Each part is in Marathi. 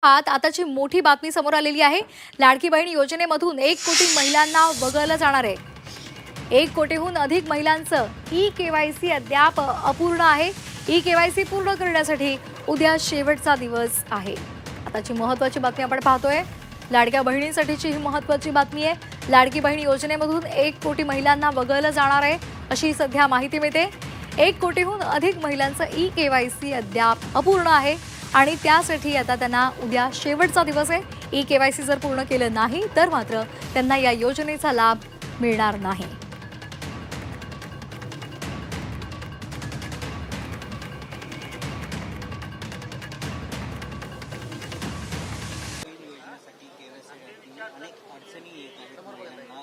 आताची मोठी बातमी समोर आलेली आहे। लाडकी बहीण योजनेमधून 1 कोटी महिलांना वगळलं जाणार आहे। 1 कोटीहून अधिक महिलांचं ई-केवायसी अद्याप अपूर्ण आहे। ई-केवायसी पूर्ण करण्यासाठी उद्या शेवटचा दिवस आहे। आताची महत्त्वाची बातमी आपण पाहतोय। लाडक्या बहिणींसाठीची ही महत्त्वाची बातमी आहे। लाडकी बहीण योजनेमधून 1 कोटी महिलांना वगळलं जाणार आहे अशी सध्या माहिती मिळते। 1 कोटीहून अधिक महिलांचं ई-केवायसी अद्याप अपूर्ण आहे आणि त्यासाठी आता त्यांना उद्या शेवटचा दिवस आहे। ई-केवायसी जर पूर्ण केलं नाही तर मात्र त्यांना या योजनेचा लाभ मिळणार नाही। अनेक अडचणी येत आहेत महिलांना,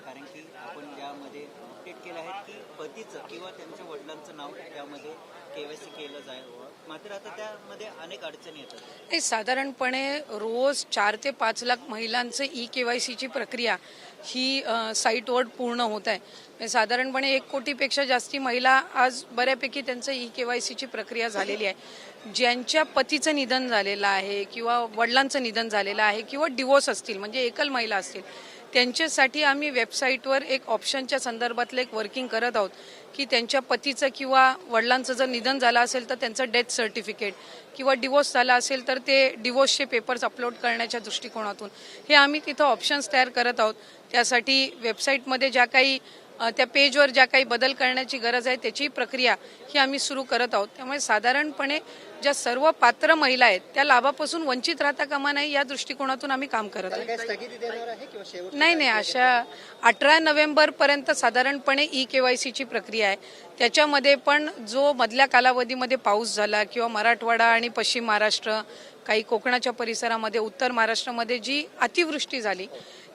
कारण की आपण यामध्ये अपडेट केलं आहे की पतीचं किंवा त्यांच्या वडिलांचं नाव त्यामध्ये केवायसी केलं जावं, मात्र आता त्यामध्ये अनेक अडचणी येतात। साधारणपणे रोज 4 ते 5 लाख महिलांचं ई-केवायसीची प्रक्रिया ही साईटवर पूर्ण होत आहे। साधारणपणे 1 कोटीपेक्षा जास्ती महिला आज बऱ्यापैकी त्यांचं ई-केवायसीची प्रक्रिया झालेली आहे। ज्यांच्या पतीचं निधन झालेलं आहे किंवा वडिलांचं निधन झालेलं आहे किंवा डिवोर्स असतील म्हणजे एकल महिला असतील, त्यांच्यासाठी आम्ही वेबसाईटवर एक ऑप्शनच्या संदर्भातलं एक वर्किंग करत आहोत की त्यांच्या पतीचं किंवा वडिलांचं जर निधन झालं असेल तर त्यांचं डेथ सर्टिफिकेट किंवा डिवोर्स झाला असेल तर ते डिवोर्सचे पेपर्स अपलोड करण्याच्या दृष्टिकोनातून हे आम्ही तिथं ऑप्शन्स तयार करत आहोत। त्यासाठी वेबसाईटमध्ये ज्या काही त्या पेजवर ज्या काही बदल करण्याची गरज आहे त्याची प्रक्रिया ही आम्ही सुरू करत आहोत। त्यामुळे साधारणपणे ज्या सर्व पात्र महिला आहेत त्या लाभापासून वंचित राहता कामा नये या दृष्टिकोनातून आम्ही काम करत आहोत। नाही, अशा 18 नोव्हेंबरपर्यंत साधारणपणे ई-केवायसीची प्रक्रिया आहे। त्याच्यामध्ये पण जो मधल्या कालावधीमध्ये पाऊस झाला किंवा मराठवाडा आणि पश्चिम महाराष्ट्र, काही कोकणाच्या परिसरामध्ये, उत्तर महाराष्ट्रामध्ये जी अतिवृष्टी झाली,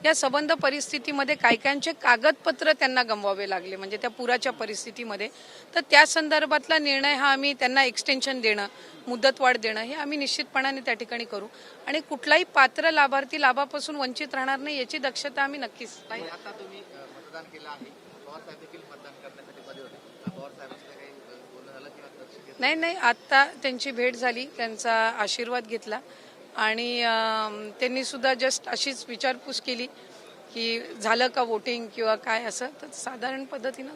या संबंध परिस्थितीमध्ये कायकांचे कागदपत्र त्यांना गमवावे लागले म्हणजे त्या पुराच्या परिस्थितीमध्ये, तर त्या संदर्भातला निर्णय हा आम्ही त्यांना एक्सटेन्शन देणं, मुदतवाढ देणं हे आम्ही निश्चितपणाने त्या ठिकाणी करू आणि कुठलाही पात्र लाभार्थी लाभापासून वंचित राहणार नाही याची दक्षता आम्ही नक्कीच। आता तुम्ही मतदान केलं आहे, पवार साहेब देखील मतदान करण्यासाठी मध्ये होते, पवार साहेबांचं काही बोलणं झालं किंवा नाही, आता त्यांची भेट झाली, त्यांचा आशीर्वाद घेतला आणि त्यांनी सुद्धा जस्ट अशीच विचारपूस केली की झालं का वोटिंग किंवा काय असं, तर साधारण पद्धतीनं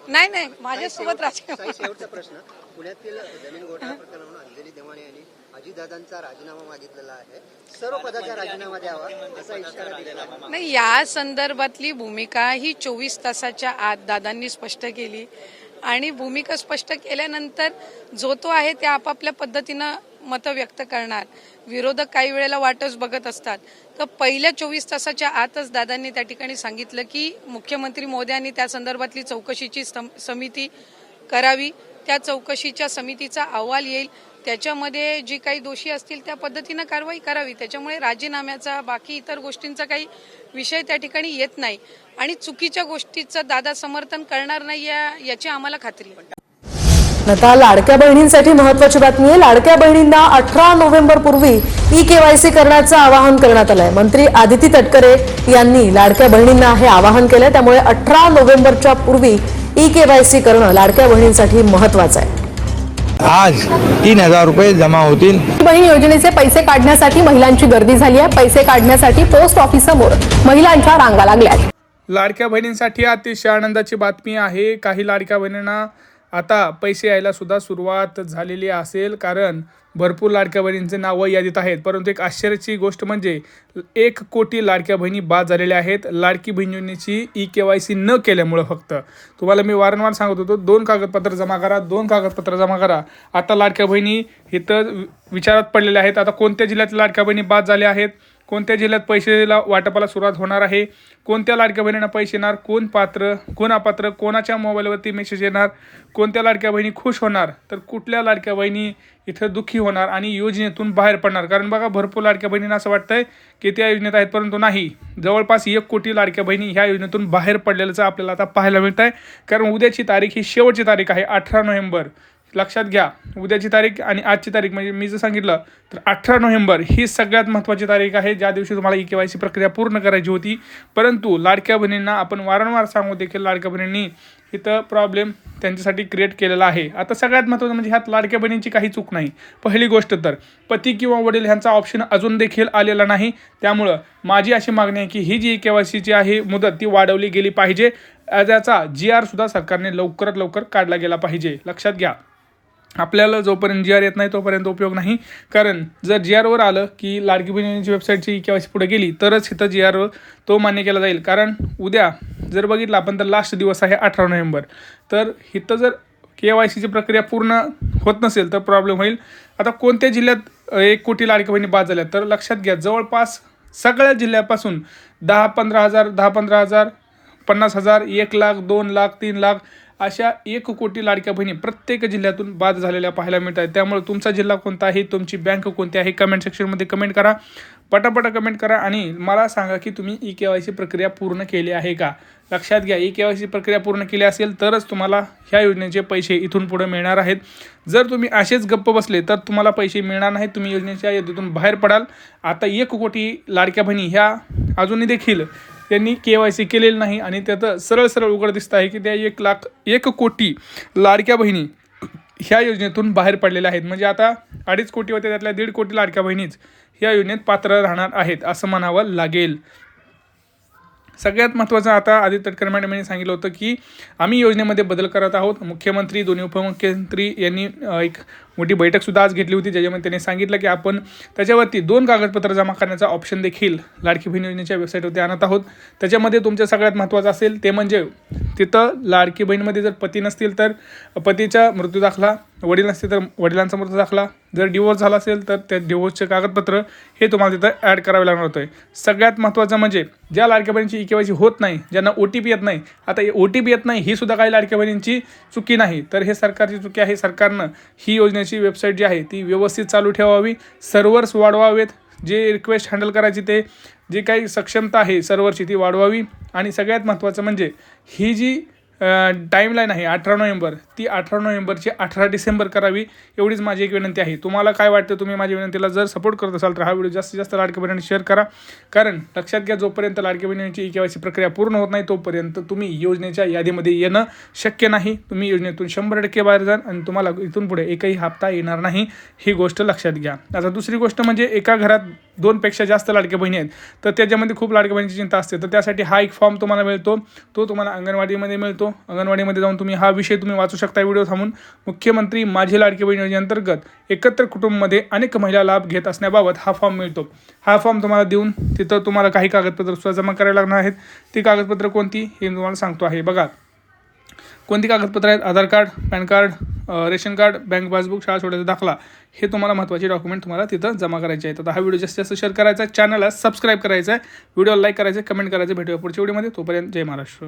नाही माझ्यासोबत राजकीय। शेवटचा प्रश्न, पुण्यातील जमीन घोटाळा प्रकरणावरून अंजली देवाने यांनी अजितदादांचा राजीनामा मागितलेला आहे, सर्व पदाचा राजीनामा द्यावा असा इशारा दिलेला आहे। नाही, या संदर्भातली भूमिका ही 24 तासाच्या आत दादांनी स्पष्ट केली आणि भूमिका स्पष्ट केल्यानंतर जो तो आहे त्या आपापल्या पद्धतीनं मतं व्यक्त करणार। विरोधक काही वेळेला वाटच बघत असतात, तर पहिल्या 24 तासाच्या आतच दादांनी त्या ठिकाणी सांगितलं की मुख्यमंत्री महोदयांनी त्या संदर्भातली चौकशीची समिती करावी, त्या चौकशीच्या समितीचा अहवाल येईल, त्याच्यामध्ये जी काही दोषी असतील त्या पद्धतीनं कारवाई करावी। त्याच्यामुळे राजीनाम्याचा बाकी इतर गोष्टींचा काही विषय त्या ठिकाणी येत नाही आणि चुकीच्या गोष्टीचं दादा समर्थन करणार नाही याची आम्हाला खात्री आहे। आता लाडक्या बहिणींसाठी महत्त्वाची बातमी आहे। लाडक्या बहिणींना 18 नोव्हेंबर पूर्वी ई-केवायसी करण्याचं आवाहन करण्यात आलंय। मंत्री आदिती तटकरे यांनी लाडक्या बहिणींना हे आवाहन केलंय, त्यामुळे 18 नोव्हेंबरच्या पूर्वी ई-केवायसी करणं लाडक्या बहिणींसाठी महत्त्वाचं आहे। आज 3000 रुपये जमा होतील। बहीण योजनेचे पैसे काढण्यासाठी महिलांची गर्दी झाली आहे। पैसे काढण्यासाठी पोस्ट ऑफिस समोर महिलांच्या रांगा लागल्या आहेत। लाडक्या बहिणींसाठी अतिशय आनंदाची बातमी आहे। काही लाडक्या बहिणींना आता पैसे यायला सुद्धा सुरुवात झालेली असेल, कारण भरपूर लाडक्या बहिणींचे नावं यादीत आहेत। परंतु एक आश्चर्याची गोष्ट म्हणजे 1 कोटी लाडक्या बहिणी बाद झालेल्या आहेत लाडकी बहीण योजनेची ई-केवायसी न केल्यामुळं। फक्त तुम्हाला मी वारंवार सांगत होतो, 2 कागदपत्र जमा करा, 2 कागदपत्र जमा करा। आता लाडक्या बहिणी इथं विचारात पडलेल्या आहेत। आता कोणत्या जिल्ह्यातल्या लाडक्या बहिणी बाद झाल्या आहेत, कोणत्या जिल्ह्यात पैसेला वाटपाला सुरुवात होणार आहे, कोणत्या लाडक्या बहिणींना पैसे येणार, कोण पात्र कोण अपात्र, कोणाच्या मोबाईलवरती मेसेज येणार, कोणत्या लाडक्या बहिणी खुश होणार, तर कुठल्या लाडक्या बहिणी इथं दुःखी होणार आणि योजनेतून बाहेर पडणार। कारण बघा, भरपूर लाडक्या बहिणींना असं वाटतंय की त्या योजनेत आहेत, परंतु नाही, जवळपास 1 कोटी लाडक्या बहिणी ह्या योजनेतून बाहेर पडलेल्याचं आपल्याला आता पाहायला मिळत आहे। कारण उद्याची तारीख ही शेवटची तारीख आहे, 18 नोव्हेंबर। लक्षात घ्या, उद्याची तारीख आणि आजची तारीख म्हणजे मी जर सांगितलं तर 18 नोव्हेंबर ही सगळ्यात महत्त्वाची तारीख आहे, ज्या दिवशी तुम्हाला ई-केवायसी प्रक्रिया पूर्ण करायची होती। परंतु लाडक्या बहिणींना आपण वारंवार सांगू देखील लाडक्या बहिणींनी इथं प्रॉब्लेम त्यांच्यासाठी क्रिएट केलेला आहे. आता सगळ्यात महत्त्वाचं म्हणजे ह्यात लाडक्या बहिणींची काही चूक नाही. पहिली गोष्ट तर पती किंवा वडील ह्यांचा ऑप्शन अजून देखील आलेला नाही. त्यामुळं माझी अशी मागणी आहे की ही जी KYCची आहे मुदत ती वाढवली गेली पाहिजे. त्याचा GR सुद्धा सरकारने लवकरात लवकर काढला गेला पाहिजे. लक्षात घ्या, आपल्याला जोपर्यंत GR येत नाही तोपर्यंत उपयोग नाही. कारण जर GRवर आलं की लाडकी बहिणींची वेबसाईटची KYC पुढे गेली तरच इथं GRवर तो मान्य केला जाईल. कारण उद्या जर बघितलं आपण तर लास्ट दिवस आहे 18 नोव्हेंबर. तर इथं जर KYCची प्रक्रिया पूर्ण होत नसेल तर प्रॉब्लेम होईल. आता कोणत्या जिल्ह्यात 1 कोटी लाडक्या बहिणी बाद झाल्या तर लक्षात घ्या, जवळपास सगळ्या जिल्ह्यापासून 10-15 हजार 50,000 1 लाख 2 लाख 3 लाख अशा 1 कोटी लाडक्या बहिणी प्रत्येक जिल्ह्यातून बाद झालेल्या पाहायला मिळत आहेत. त्यामुळे तुमचा जिल्हा कोणता आहे, तुमची बँक कोणती आहे, कमेंट सेक्शनमध्ये कमेंट करा, पटापटा कमेंट करा आणि मला सांगा की तुम्ही KYC प्रक्रिया पूर्ण केली आहे का. लक्षात घ्या, KYC प्रक्रिया पूर्ण केली असेल तरच तुम्हाला ह्या योजनेचे पैसे इथून पुढे मिळणार आहेत. जर तुम्ही असेच गप्प बसले तर तुम्हाला पैसे मिळणार नाहीत, तुम्ही योजनेच्या यादीतून बाहेर पडाल. आता 1 कोटी लाडक्या बहिणी ह्या अजूनही देखील त्यांनी KYC केलेलं नाही आणि त्यात सरळ उघड दिसतं आहे की त्या 1 कोटी लाडक्या बहिणी ह्या योजनेतून बाहेर पडलेल्या आहेत. म्हणजे आता 2.5 कोटी होते, त्यातल्या 1.5 कोटी लाडक्या बहिणीच ह्या योजनेत पात्र राहणार आहेत असं म्हणावं लागेल. सगळ्यात महत्त्वाचं आता आदित्य तटकरे मॅडमने सांगितलं होतं की आम्ही योजनेमध्ये बदल करत आहोत. मुख्यमंत्री, दोन्ही उपमुख्यमंत्री यांनी एक मोठी बैठकसुद्धा आज घेतली होती, ज्याच्यामध्ये त्यांनी सांगितलं की आपण त्याच्यावरती 2 कागदपत्र जमा करण्याचा ऑप्शन देखील लाडकी बहीण योजनेच्या वेबसाईटवरती आणत आहोत. त्याच्यामध्ये तुमच्या सगळ्यात महत्त्वाचं असेल ते म्हणजे तिथं लाडकी बहीणमध्ये जर पती नसतील तर पतीचा मृत्यू दाखला, वडील नसतील तर वडिलांचा मृत्यू दाखला, जर डिवोर्स झाला असेल तर त्या डिवोर्सचे कागदपत्र हे तुम्हाला तिथं ॲड करावे लागणार होतं. सगळ्यात महत्त्वाचं म्हणजे ज्या लाडक्या बहिणींची KYC होत नाही, ज्यांना OTP येत नाही, आता OTP येत नाही ही सुद्धा काही लाडक्या बहिणींची चुकी नाही, तर हे सरकारची चुकी आहे. सरकारनं ही योजनेची वेबसाईट जी आहे ती व्यवस्थित चालू ठेवावी, सर्व्हर्स वाढवावेत, जे रिक्वेस्ट हँडल करायची ते जे काही सक्षमता आहे सर्व्हरची ती वाढवावी. आणि सगळ्यात महत्त्वाचं म्हणजे ही जी टाईमलाईन आहे 18 नोव्हेंबर ती 18 नोव्हेंबरची 18 डिसेंबर करावी, एवढीच माझी एक विनंती आहे. तुम्हाला काय वाटतं, तुम्ही माझ्या विनंतीला जर सपोर्ट करत असाल तर हा व्हिडिओ जास्तीत जास्त लाडक्या बहिणींनी शेअर करा. कारण लक्षात घ्या, जोपर्यंत लाडक्या बहिणींची KYC प्रक्रिया पूर्ण होत नाही तोपर्यंत तुम्ही योजनेच्या यादीमध्ये येणं शक्य नाही. तुम्ही योजनेतून 100% बाहेर जाल आणि तुम्हाला इथून पुढे एकही हप्ता येणार नाही, ही गोष्ट लक्षात घ्या. आता दुसरी गोष्ट म्हणजे एका घरात 2 पेक्षा जास्त लाडक्या बहिणी आहेत तर त्याच्यामध्ये खूप लाडक्या बहिणीची चिंता असते. तर त्यासाठी हा एक फॉर्म तुम्हाला मिळतो, तो तुम्हाला अंगणवाडीमध्ये मिळतो. अंगणवाडीमध्ये जाऊन तुम्ही हा विषय तुम्ही वाचू शकता व्हिडिओ थांबून. मुख्यमंत्री माझी लाडकी बहीण योजनेअंतर्गत एकत्र कुटुंबमध्ये अनेक महिला लाभ घेत असण्याबाबत हा फॉर्म मिळतो. हा फॉर्म तुम्हाला देऊन तिथं तुम्हाला काही कागदपत्र सुद्धा जमा करायला लागणार आहेत. ती कागदपत्र कोणती हे मी तुम्हाला सांगतो आहे. बघा कोणती कागदपत्र आहेत: Aadhaar card, PAN card, ration card, bank passbook, शाळा सोडायचा दाखला, हे तुम्हाला महत्त्वाचे डॉक्युमेंट तुम्हाला तिथं जमा करायचे आहेत. आता हा व्हिडिओ जास्तीत जास्त शेअर करायचा आहे, चॅनलला सबस्क्राईब करायचं आहे, व्हिडिओला लाईक करायचं, कमेंट करायचं. भेटूया पुढच्या व्हिडिओमध्ये. तोपर्यंत जय महाराष्ट्र.